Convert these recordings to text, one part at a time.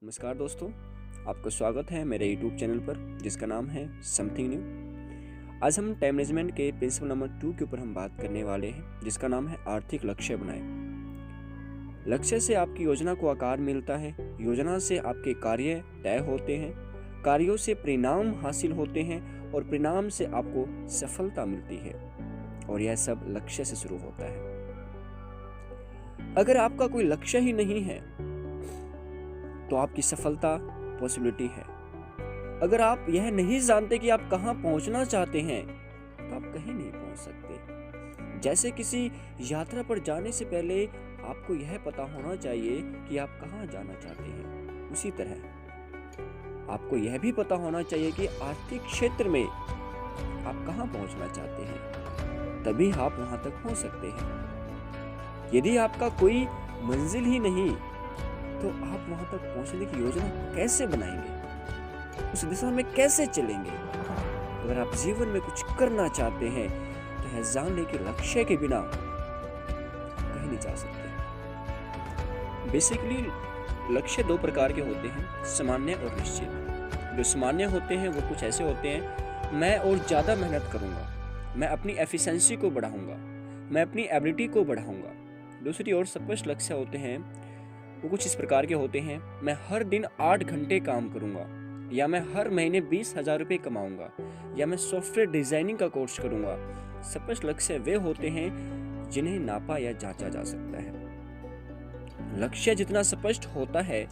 नमस्कार दोस्तों, आपका स्वागत है मेरे यूट्यूब चैनल पर जिसका नाम है समथिंग न्यू। आज हम टाइम मैनेजमेंट के प्रिंसिपल नंबर 2 के ऊपर हम बात करने वाले हैं जिसका नाम है आर्थिक लक्ष्य बनाएं। लक्ष्य से आपकी योजना को आकार मिलता है, योजना से आपके कार्य तय होते हैं, कार्यों से परिणाम हासिल होते हैं और परिणाम से आपको सफलता मिलती है और यह सब लक्ष्य से शुरू होता है। अगर आपका कोई लक्ष्य ही नहीं है तो आपकी सफलता पॉसिबिलिटी है। अगर आप यह नहीं जानते कि आप कहां पहुंचना चाहते हैं तो आप कहीं नहीं पहुंच सकते। जैसे किसी यात्रा पर जाने से पहले आपको यह पता होना चाहिए कि आप कहां जाना चाहते हैं, उसी तरह आपको यह भी पता होना चाहिए कि आर्थिक क्षेत्र में आप कहां पहुंचना चाहते हैं, तभी आप वहां तक पहुंच सकते हैं। यदि आपका कोई मंजिल ही नहीं तो आप वहां तक पहुंचने की योजना कैसे बनाएंगे, उस दिशा में कैसे चलेंगे। अगर आप जीवन में कुछ करना चाहते हैं तो यह जानने के लक्ष्य के बिना कहीं नहीं जा सकते। बेसिकली लक्ष्य दो प्रकार के होते हैं, सामान्य और निश्चित। जो सामान्य होते हैं वो कुछ ऐसे होते हैं, मैं और ज़्यादा मेहनत करूंगा, मैं अपनी एफिशिएंसी को बढ़ाऊंगा, मैं अपनी एबिलिटी को बढ़ाऊंगा। दूसरी ओर स्पष्ट लक्ष्य होते हैं वो कुछ इस प्रकार के होते हैं, मैं हर दिन 8 घंटे काम करूंगा, या मैं हर महीने 20,000 रुपये कमाऊंगा, या मैं सॉफ्टवेयर डिजाइनिंग का कोर्स करूंगा। स्पष्ट लक्ष्य वे होते हैं जिन्हें नापा या जांचा जा सकता है। लक्ष्य जितना स्पष्ट होता है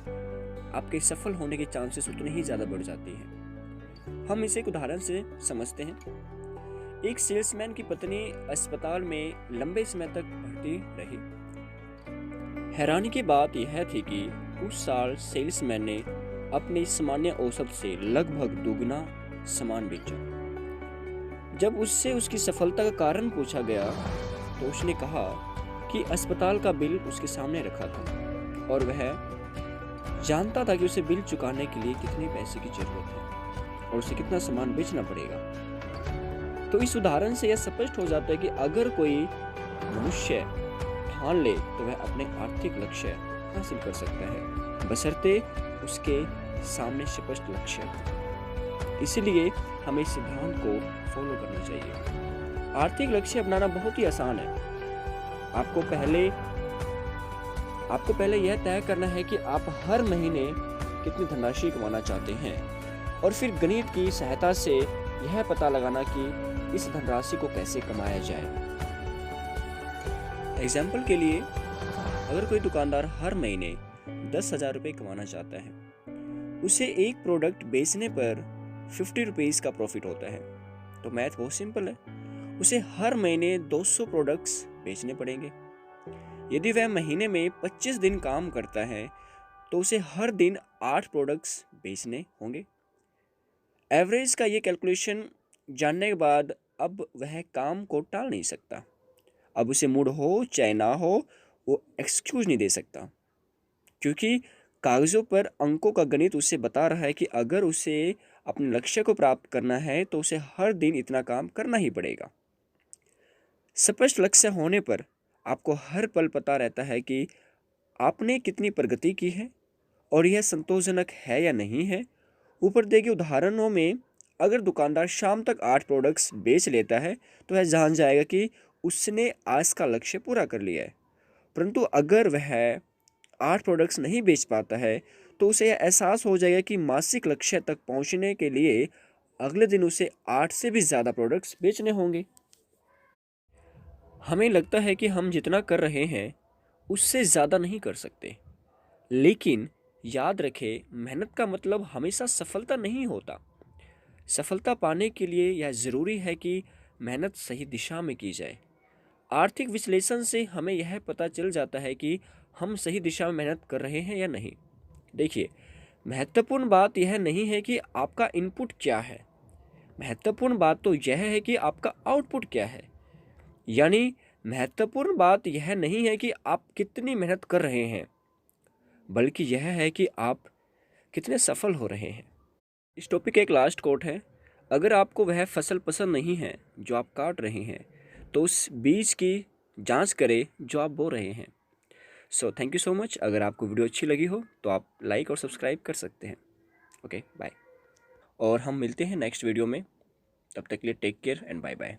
आपके सफल होने के चांसेस उतने ही ज्यादा बढ़ जाते हैं। हम इसे एक उदाहरण से समझते हैं। एक सेल्समैन की पत्नी अस्पताल में लंबे समय तक भर्ती रही। हैरानी की बात यह थी कि उस साल सेल्समैन ने अपनी सामान्य औसत से लगभग दुगना सामान बेचा। जब उससे उसकी सफलता का कारण पूछा गया तो उसने कहा कि अस्पताल का बिल उसके सामने रखा था और वह जानता था कि उसे बिल चुकाने के लिए कितने पैसे की जरूरत है और उसे कितना सामान बेचना पड़ेगा। तो इस उदाहरण से यह स्पष्ट हो जाता है कि अगर कोई मनुष्य ठान ले तो वह अपने आर्थिक लक्ष्य हासिल कर सकता है, बशर्ते उसके सामने स्पष्ट लक्ष्य हो। इसलिए हमें इस सिद्धांत को फॉलो करना चाहिए। आर्थिक लक्ष्य अपनाना बहुत ही आसान है। आपको पहले यह तय करना है कि आप हर महीने कितनी धनराशि कमाना चाहते हैं और फिर गणित की सहायता से यह पता लगाना कि इस धनराशि को कैसे कमाया जाए। एग्जाम्पल के लिए, अगर कोई दुकानदार हर महीने 10,000 रुपये कमाना चाहता है, उसे एक प्रोडक्ट बेचने पर 50 रुपीज़ का प्रॉफिट होता है। तो मैथ बहुत सिंपल है, उसे हर महीने 200 प्रोडक्ट्स बेचने पड़ेंगे। यदि वह महीने में 25 दिन काम करता है तो उसे हर दिन 8 प्रोडक्ट्स बेचने होंगे। एवरेज का ये कैलकुलेशन जानने के बाद अब वह काम को टाल नहीं सकता। अब उसे मूड हो चाहे ना हो, वो एक्सक्यूज नहीं दे सकता, क्योंकि कागजों पर अंकों का गणित उसे बता रहा है कि अगर उसे अपने लक्ष्य को प्राप्त करना है तो उसे हर दिन इतना काम करना ही पड़ेगा। स्पष्ट लक्ष्य होने पर आपको हर पल पता रहता है कि आपने कितनी प्रगति की है और यह संतोषजनक है या नहीं है। ऊपर दिए गए उदाहरणों में अगर दुकानदार शाम तक 8 प्रोडक्ट्स बेच लेता है तो वह जान जाएगा कि उसने आज का लक्ष्य पूरा कर लिया है। परंतु अगर वह 8 प्रोडक्ट्स नहीं बेच पाता है तो उसे यह एहसास हो जाएगा कि मासिक लक्ष्य तक पहुंचने के लिए अगले दिन उसे 8 से भी ज़्यादा प्रोडक्ट्स बेचने होंगे। हमें लगता है कि हम जितना कर रहे हैं उससे ज़्यादा नहीं कर सकते, लेकिन याद रखें, मेहनत का मतलब हमेशा सफलता नहीं होता। सफलता पाने के लिए यह ज़रूरी है कि मेहनत सही दिशा में की जाए। आर्थिक विश्लेषण से हमें यह पता चल जाता है कि हम सही दिशा में मेहनत कर रहे हैं या नहीं। देखिए, महत्वपूर्ण बात यह नहीं है कि आपका इनपुट क्या है, महत्वपूर्ण बात तो यह है कि आपका आउटपुट क्या है। यानी महत्वपूर्ण बात यह नहीं है कि आप कितनी मेहनत कर रहे हैं, बल्कि यह है कि आप कितने सफल हो रहे हैं। इस टॉपिक का एक लास्ट कोट है, अगर आपको वह फसल पसंद नहीं है जो आप काट रहे हैं तो उस बीज की जांच करें जो आप बो रहे हैं। So thank you so much. अगर आपको वीडियो अच्छी लगी हो तो आप लाइक और सब्सक्राइब कर सकते हैं। Okay bye. और हम मिलते हैं नेक्स्ट वीडियो में। तब तक के लिए take care and bye bye.